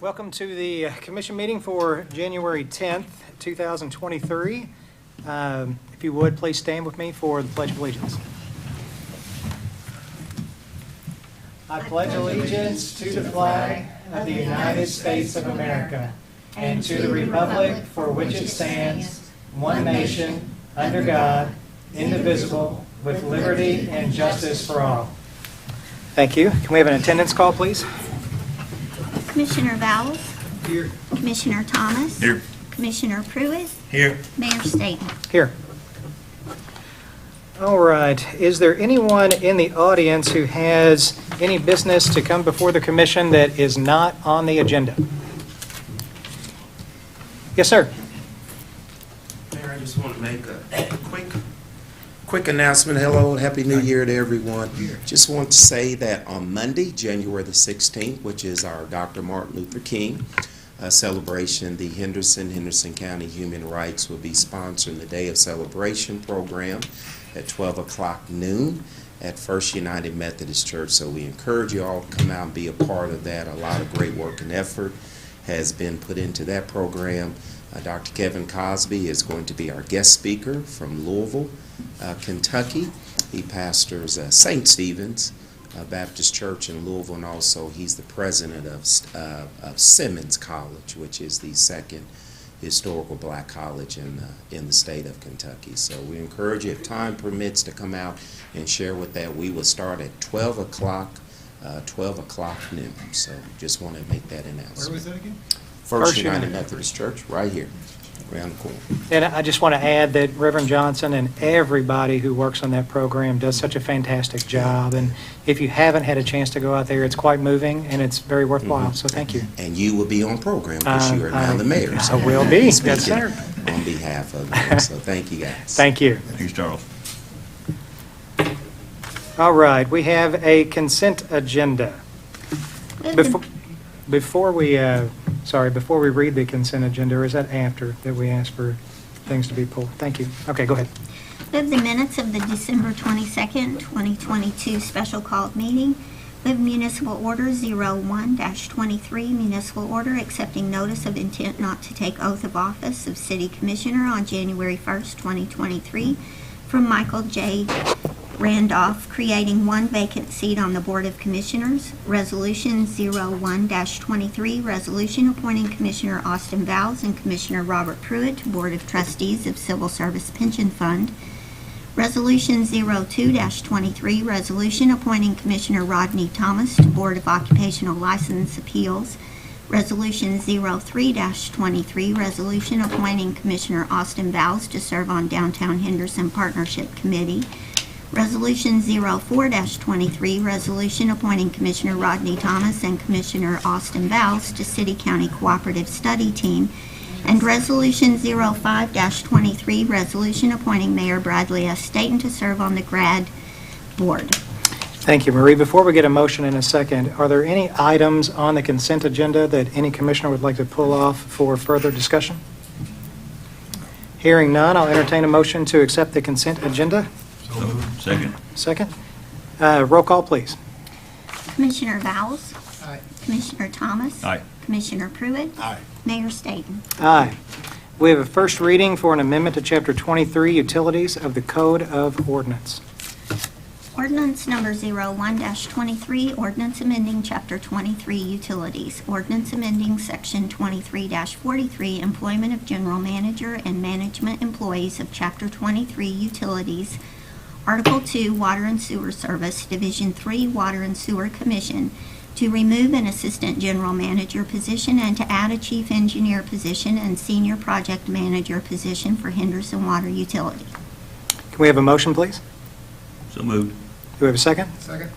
Welcome to the commission meeting for January 10th, 2023. If you would, please stand with me for the Pledge of Allegiance. I pledge allegiance to the flag of the United States of America and to the republic for which it stands, one nation, under God, indivisible, with liberty and justice for all. Thank you. Can we have an attendance call, please? Commissioner Vowles? Here. Commissioner Thomas? Here. Commissioner Pruitt? Here. Mayor Staten? Here. All right. Is there anyone in the audience who has any business to come before the commission that is not on the agenda? Yes, sir. Mayor, I just want to make a quick announcement. Hello, Happy New Year to everyone. Just want to say that on Monday, January the 16th, which is our Dr. Martin Luther King celebration, the Henderson County Human Rights will be sponsoring the Day of Celebration program at 12 o'clock noon at First United Methodist Church. So we encourage you all to come out and be a part of that. A lot of great work and effort has been put into that program. Dr. Kevin Cosby is going to be our guest speaker from Louisville, Kentucky. He pastors St. Stephen's Baptist Church in Louisville, and also he's the president of Simmons College, which is the second historical black college in the state of Kentucky. So we encourage you, if time permits, to come out and share with that. We will start at 12 o'clock noon. So just want to make that announcement. Where was that again? First United Methodist Church, right here, around the corner. And I just want to add that Reverend Johnson and everybody who works on that program does such a fantastic job. And if you haven't had a chance to go out there, it's quite moving and it's very worthwhile. So thank you. And you will be on program because you are now the mayor. I will be. Yes, sir. On behalf of them. So thank you, guys. Thank you. Thanks, Charles. All right, we have a consent agenda. Before we read the consent agenda, or is that after that we ask for things to be pulled? Thank you. Okay, go ahead. We have the minutes of the December 22nd, 2022 special called meeting. We have municipal order 01-23, municipal order accepting notice of intent not to take oath of office of city commissioner on January 1st, 2023 from Michael J. Randolph, creating one vacant seat on the Board of Commissioners. Resolution 01-23, resolution appointing Commissioner Austin Vowles and Commissioner Robert Pruitt to Board of Trustees of Civil Service Pension Fund. Resolution 02-23, resolution appointing Commissioner Rodney Thomas to Board of Occupational License Appeals. Resolution 03-23, resolution appointing Commissioner Austin Vowles to serve on Downtown Henderson Partnership Committee. Resolution 04-23, resolution appointing Commissioner Rodney Thomas and Commissioner Austin Vowles to City County Cooperative Study Team. And Resolution 05-23, resolution appointing Mayor Bradley S. Staten to serve on the GRAD Board. Thank you, Marie. Before we get a motion in a second, are there any items on the consent agenda that any commissioner would like to pull off for further discussion? Hearing none, I'll entertain a motion to accept the consent agenda. Second. Second. Roll call, please. Commissioner Vowles? Aye. Commissioner Thomas? Aye. Commissioner Pruitt? Aye. Mayor Staten? Aye. We have a first reading for an amendment to Chapter 23, Utilities of the Code of Ordinance. Ordinance number 01-23, ordinance amending Chapter 23 Utilities. Ordinance amending Section 23-43, Employment of General Manager and Management Employees of Chapter 23 Utilities. Article 2, Water and Sewer Service, Division 3, Water and Sewer Commission, to remove an Assistant General Manager position and to add a Chief Engineer position and Senior Project Manager position for Henderson Water Utility. Can we have a motion, please? So moved. Do we have a second? Second.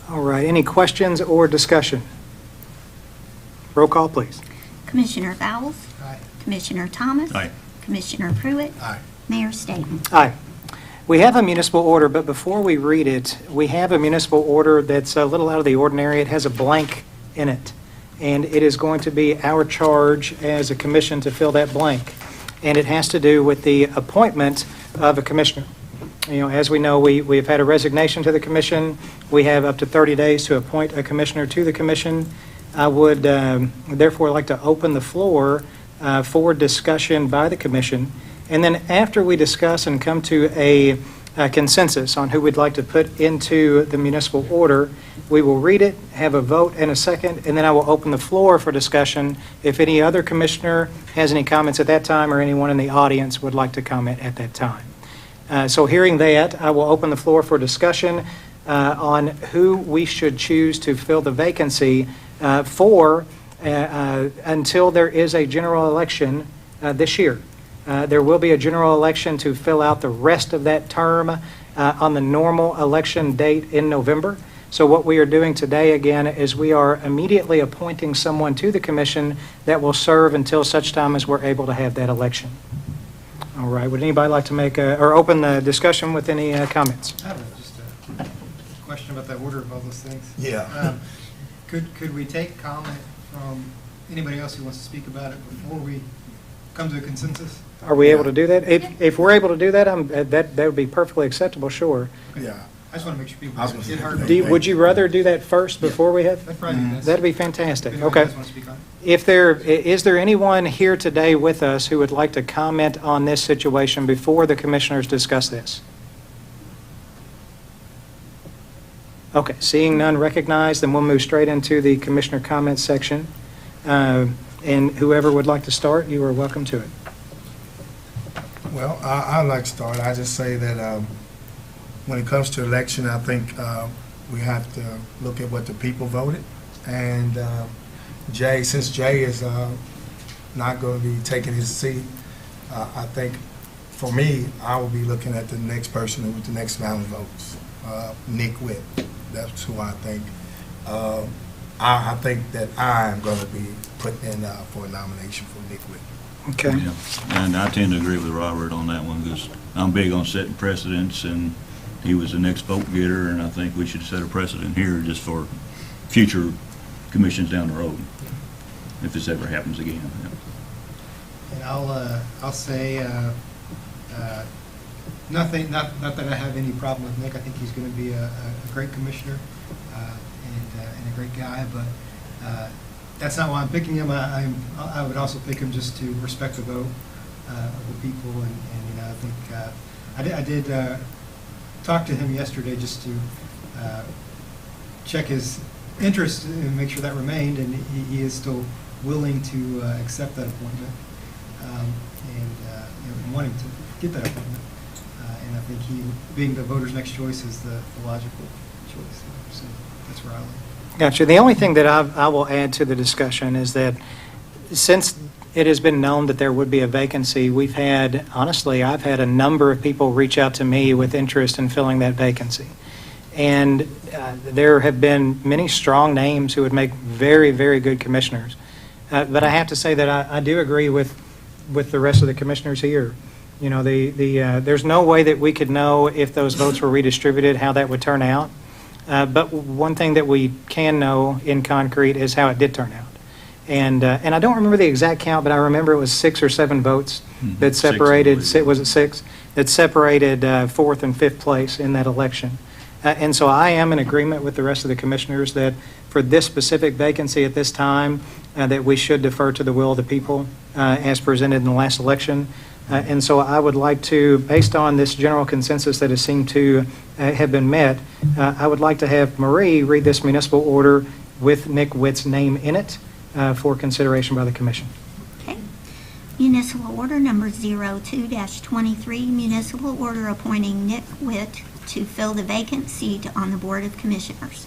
All right. Any questions or discussion? Roll call, please. Commissioner Vowles? Aye. Commissioner Thomas? Aye. Commissioner Pruitt? Aye. Mayor Staten? Aye. We have a municipal order, but before we read it, we have a municipal order that's a little out of the ordinary. It has a blank in it, and it is going to be our charge as a commission to fill that blank. And it has to do with the appointment of a commissioner. As we know, we've had a resignation to the commission. We have up to 30 days to appoint a commissioner to the commission. I would therefore like to open the floor for discussion by the commission. And then after we discuss and come to a consensus on who we'd like to put into the municipal order, we will read it, have a vote and a second, and then I will open the floor for discussion if any other commissioner has any comments at that time or anyone in the audience would like to comment at that time. So hearing that, I will open the floor for discussion on who we should choose to fill the vacancy until there is a general election this year. There will be a general election to fill out the rest of that term on the normal election date in November. So what we are doing today, again, is we are immediately appointing someone to the commission that will serve until such time as we're able to have that election. All right. Would anybody like to make or open the discussion with any comments? I have just a question about the order of all those things. Yeah. Could we take comment from anybody else who wants to speak about it before we come to a consensus? Are we able to do that? If we're able to do that, that would be perfectly acceptable, sure. Yeah. I just want to make sure people I was gonna get say, heard. Would you rather do that first before we have? That'd probably be best. That'd be fantastic. If anybody Okay. else wants to speak on it. Is there anyone here today with us who would like to comment on this situation before the commissioners discuss this? Okay, seeing none recognized, then we'll move straight into the commissioner comments section. And whoever would like to start, you are welcome to it. Well, I'd like to start. I just say that when it comes to election, I think we have to look at what the people voted. And since Jay is not going to be taking his seat, I think for me, I will be looking at the next person with the next amount of votes, Nick Witt. That's who I think. I think that I am going to be put in for a nomination for Nick Witt. Okay. Yeah. And I tend to agree with Robert on that one because I'm big on setting precedents, and he was the next vote getter, and I think we should set a precedent here just for future commissions down the road, if this ever happens again. And I'll say nothing. Not that I have any problem with Nick. I think he's going to be a great commissioner and a great guy. But that's not why I'm picking him. I would also pick him just to respect the vote of the people. And I think I did talk to him yesterday just to check his interest and make sure that remained, and he is still willing to accept that appointment and wanting to get that appointment. And I think he, being the voters' next choice, is the logical choice. So that's where I live. Gotcha. The only thing that I will add to the discussion is that since it has been known that there would be a vacancy, I've had a number of people reach out to me with interest in filling that vacancy. And there have been many strong names who would make very, very good commissioners. But I have to say that I do agree with the rest of the commissioners here. You know, there's no way that we could know if those votes were redistributed, how that would turn out. But one thing that we can know in concrete is how it did turn out. And I don't remember the exact count, but I remember it was 6 or 7 votes that separated, was it 6? That separated fourth and fifth place in that election. And so I am in agreement with the rest of the commissioners that for this specific vacancy at this time, that we should defer to the will of the people as presented in the last election. And so I would like to, based on this general consensus that has seemed to have been met, I would like to have Marie read this municipal order with Nick Witt's name in it for consideration by the commission. Okay. Municipal order number 02-23, municipal order appointing Nick Witt to fill the vacant seat on the Board of Commissioners.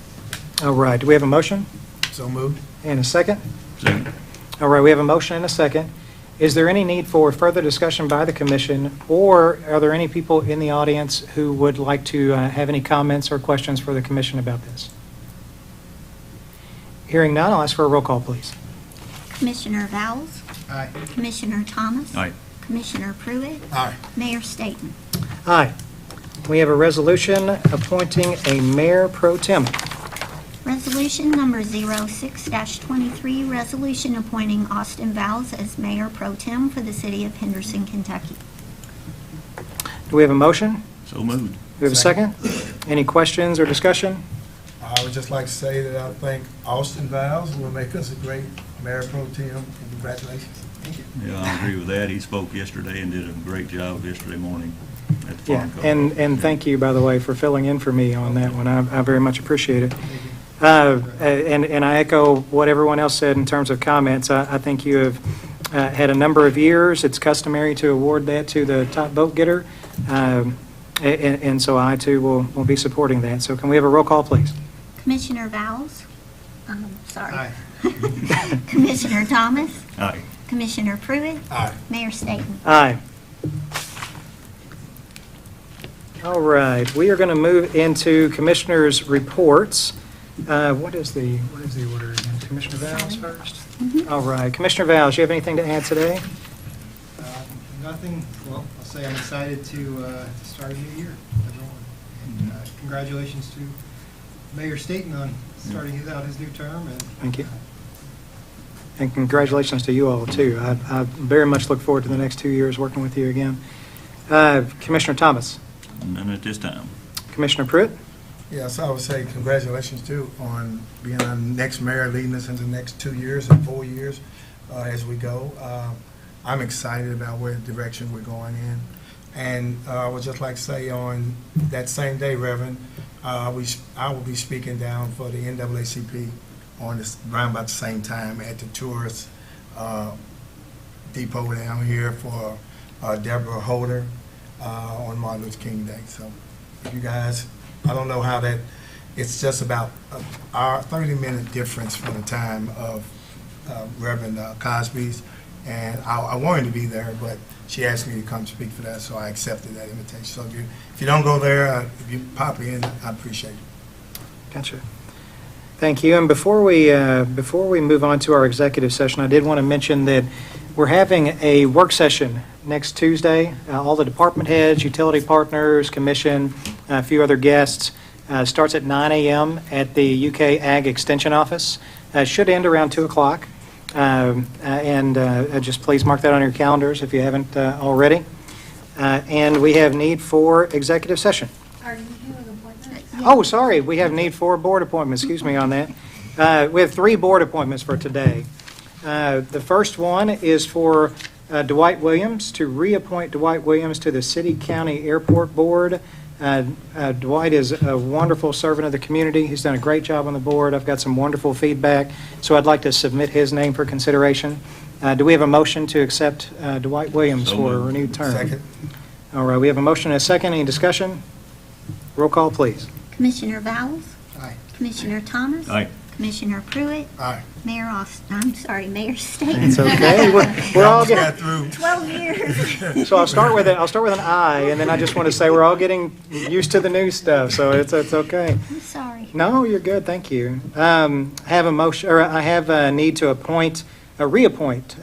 All right. Do we have a motion? So moved. And a second? Second. All right. We have a motion and a second. Is there any need for further discussion by the commission, or are there any people in the audience who would like to have any comments or questions for the commission about this? Hearing none, I'll ask for a roll call, please. Commissioner Vowles, Aye. Commissioner Thomas, Aye. Commissioner Pruitt, Aye. Mayor Staten. Aye. We have a resolution appointing a mayor pro tem. Resolution number 06-23, resolution appointing Austin Vowles as Mayor Pro Tem for the City of Henderson, Kentucky. Do we have a motion? So moved. Do we have a second? Any questions or discussion? I would just like to say that I think Austin Viles will make us a great mayor pro tem, and congratulations. Thank you. Yeah, I agree with that. He spoke yesterday and did a great job yesterday morning at the Yeah, Farm Club. and thank you, by the way, for filling in for me on that one. I very much appreciate it. Thank you. And I echo what everyone else said in terms of comments. I think you have had a number of years. It's customary to award that to the top vote getter. And so I, too, will be supporting that. So can we have a roll call, please? Commissioner Vowles? Sorry. Aye. Commissioner Thomas? Aye. Commissioner Pruitt? Aye. Mayor Staten? Aye. All right, we are going to move into commissioners' reports. What is the order again? Commissioner Vowles first? All right, Commissioner Vowles, you have anything to add today? Nothing, well, I'll say I'm excited to start a new year, everyone. And congratulations to Mayor Staten on starting out his new term. And Thank you. And congratulations to you all, too. I very much look forward to the next 2 years working with you again. Commissioner Thomas? None at this time. Commissioner Pruitt? Yes, I would say congratulations too on being our next mayor, leading us into the next 2 years and 4 years as we go. I'm excited about where the direction we're going in. And I would just like to say on that same day, Reverend, I will be speaking down for the NAACP on this, around about the same time at the tourist depot down here for Deborah Holder on Martin Luther King Day. So if you guys, I don't know how that, it's just about our 30-minute difference from the time of Reverend Cosby's. And I wanted to be there, but she asked me to come speak for that, so I accepted that invitation. So if you don't go there, if you pop in, I appreciate it. Gotcha. Thank you. And before we move on to our executive session, I did want to mention that we're having a work session next Tuesday. All the department heads, utility partners, commission, a few other guests. Starts at 9 a.m. at the UK Ag Extension Office. Should end around 2 o'clock. Just please mark that on your calendars if you haven't already. And we have need for executive session. Are you doing appointments? Oh, sorry, we have need for board appointments, excuse me on that. We have 3 board appointments for today. The first one is for Dwight Williams, to reappoint Dwight Williams to the City County Airport Board. Dwight is a wonderful servant of the community. He's done a great job on the board. I've got some wonderful feedback, so I'd like to submit his name for consideration. Do we have a motion to accept Dwight Williams So for a moved. renewed term? Second. All right, we have a motion and a second. Any discussion? Roll call, please. Commissioner Vowles? Aye. Commissioner Thomas? Aye. Commissioner Pruitt? Aye. Mayor Mayor Staten? It's okay. We're all getting. Got through. 12 years. So I'll start with an I, and then I just want to say we're all getting used to the new stuff, so it's okay. I'm sorry. No, you're good, thank you. I have a need to reappoint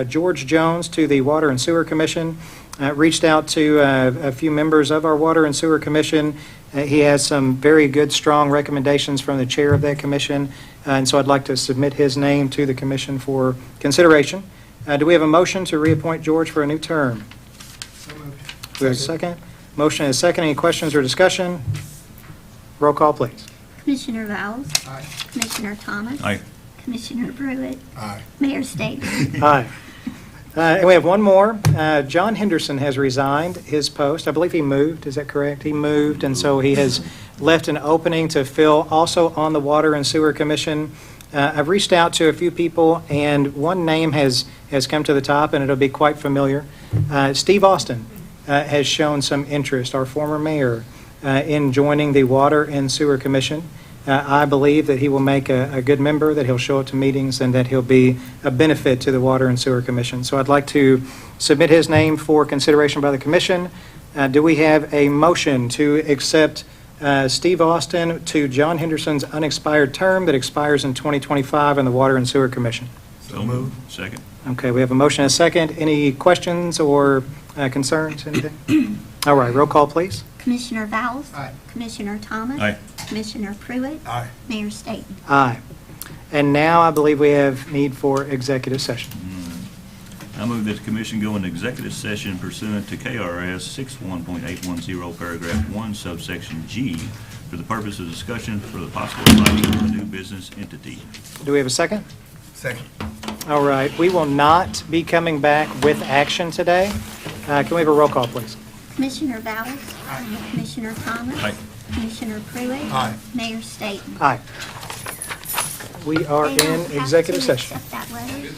George Jones to the Water and Sewer Commission. Reached out to a few members of our Water and Sewer Commission. He has some very good, strong recommendations from the chair of that commission, and so I'd like to submit his name to the commission for consideration. Do we have a motion to reappoint George for a new term? So moved. Do we have a second? Motion and a second. Any questions or discussion? Roll call, please. Commissioner Vowles? Aye. Commissioner Thomas? Aye. Commissioner Pruitt? Aye. Mayor Staten? Aye. And we have one more. John Henderson has resigned his post. I believe he moved, is that correct? He moved, and so he has left an opening to fill also on the Water and Sewer Commission. I've reached out to a few people, and one name has come to the top, and it'll be quite familiar. Steve Austin has shown some interest, our former mayor, in joining the Water and Sewer Commission. I believe that he will make a good member, that he'll show up to meetings, and that he'll be a benefit to the Water and Sewer Commission. So I'd like to submit his name for consideration by the commission. Do we have a motion to accept Steve Austin to John Henderson's unexpired term that expires in 2025 in the Water and Sewer Commission? So moved. Second. Okay, we have a motion and a second. Any questions or concerns, anything? All right, roll call, please. Commissioner Vowles? Aye. Commissioner Thomas? Aye. Commissioner Pruitt? Aye. Mayor Staten? Aye. And now I believe we have need for executive session. I move that the commission go into executive session pursuant to KRS 61.810, paragraph 1, subsection G, for the purpose of discussion for the possible inviting of a new business entity. Do we have a second? Second. All right, we will not be coming back with action today. Can we have a roll call, please? Commissioner Ballas? Commissioner Thomas? Aye. Commissioner Pruitt? Aye. Mayor Staten? Aye. We are They don't in have executive to session. accept that letter.